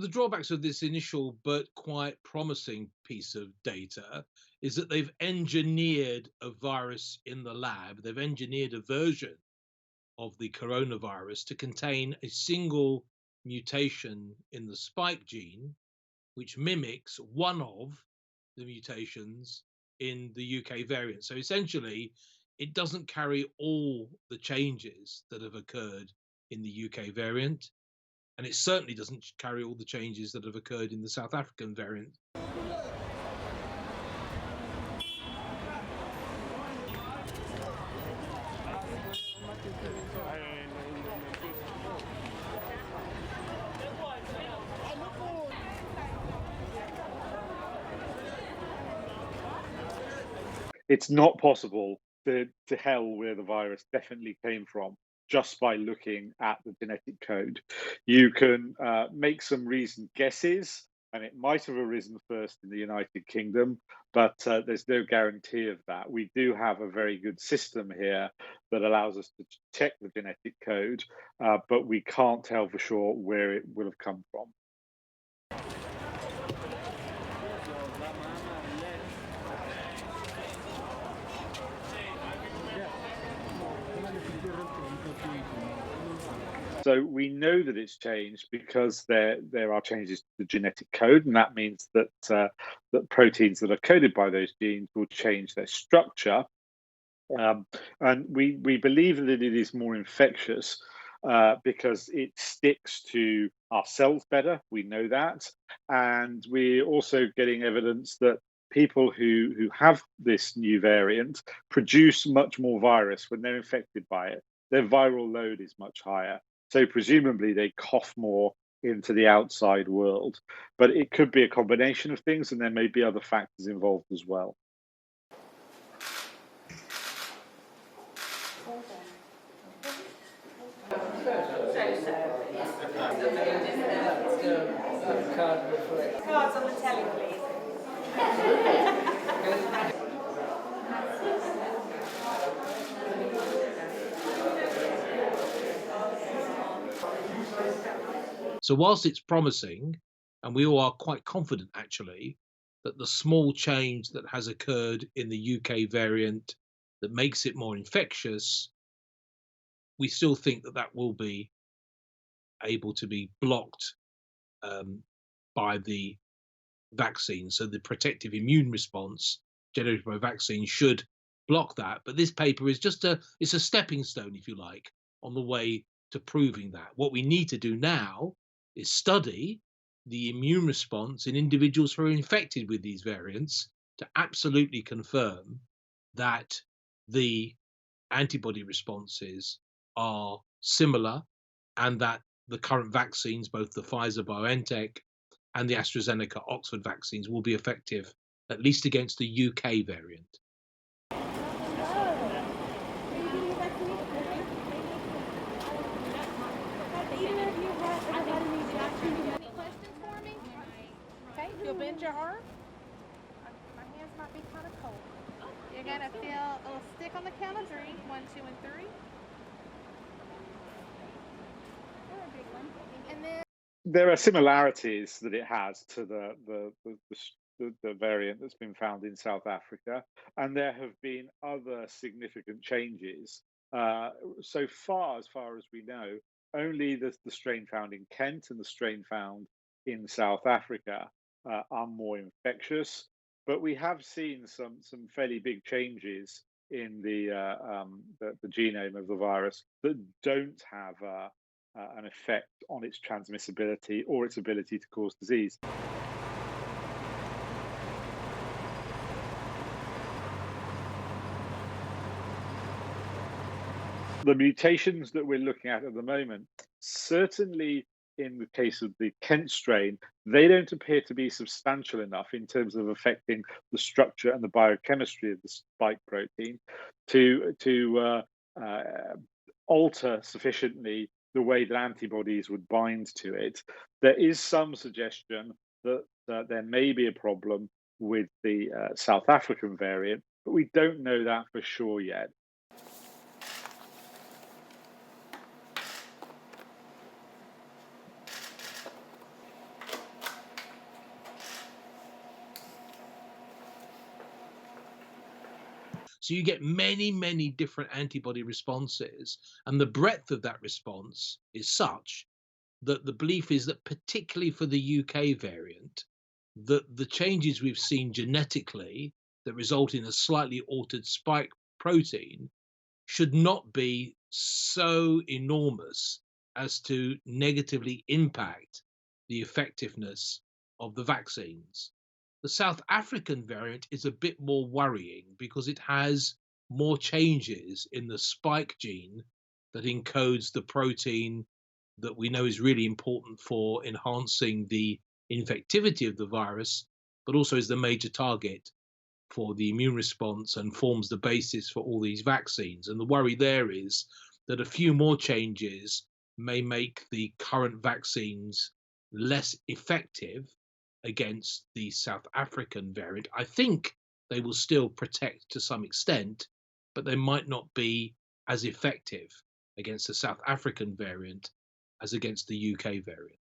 The drawbacks of this initial but quite promising piece of data is that they've engineered a virus in the lab. They've engineered a version of the coronavirus to contain a single mutation in the spike gene, which mimics one of the mutations in the UK variant. So essentially, it doesn't carry all the changes that have occurred in the UK variant, and it certainly doesn't carry all the changes that have occurred in the South African variant. It's not possible to tell where the virus definitely came from just by looking at the genetic code. You can make some reasoned guesses, and it might have arisen first in the United Kingdom, but there's no guarantee of that. We do have a very good system here that allows us to check the genetic code, but we can't tell for sure where it will have come from. So we know that it's changed because there are changes to the genetic code, and that means that that proteins that are coded by those genes will change their structure. And we believe that it is more infectious because it sticks to our cells better. We know that, and we're also getting evidence that people who have this new variant produce much more virus when they're infected by it. Their viral load is much higher. So presumably they cough more into the outside world. But it could be a combination of things, and there may be other factors involved as well. Cards on the telly, please. So whilst it's promising, and we all are quite confident actually, that the small change that has occurred in the UK variant that makes it more infectious, we still think that that will be able to be blocked by the vaccine. So the protective immune response generated by vaccine should block that. But this paper is it's a stepping stone, if you like, on the way to proving that. What we need to do now is study the immune response in individuals who are infected with these variants to absolutely confirm that the antibody responses are similar and that the current vaccines, both the Pfizer BioNTech and the AstraZeneca Oxford vaccines, will be effective, at least against the UK variant. You'll bend your arm. My hands might be kind of cold. You're going to feel a little stick on the count of 3. 1, 2, and 3. And then There are similarities that it has to the variant that's been found in South Africa, and there have been other significant changes. So far as we know, only the strain found in Kent and the strain found in South Africa are more infectious, but we have seen some fairly big changes in the genome of the virus that don't have an effect on its transmissibility or its ability to cause disease. The mutations that we're looking at the moment, certainly in the case of the Kent strain, they don't appear to be substantial enough in terms of affecting the structure and the biochemistry of the spike protein to alter sufficiently the way that antibodies would bind to it. There is some suggestion that there may be a problem with the South African variant, but we don't know that for sure yet. So you get many, many different antibody responses. And the breadth of that response is such that the belief is that, particularly for the UK variant, that the changes we've seen genetically that result in a slightly altered spike protein should not be so enormous as to negatively impact the effectiveness of the vaccines. The South African variant is a bit more worrying because it has more changes in the spike gene that encodes the protein that we know is really important for enhancing the infectivity of the virus, but also is the major target for the immune response and forms the basis for all these vaccines. And the worry there is that a few more changes may make the current vaccines less effective against the South African variant. I think they will still protect to some extent, but they might not be as effective against the South African variant as against the UK variant.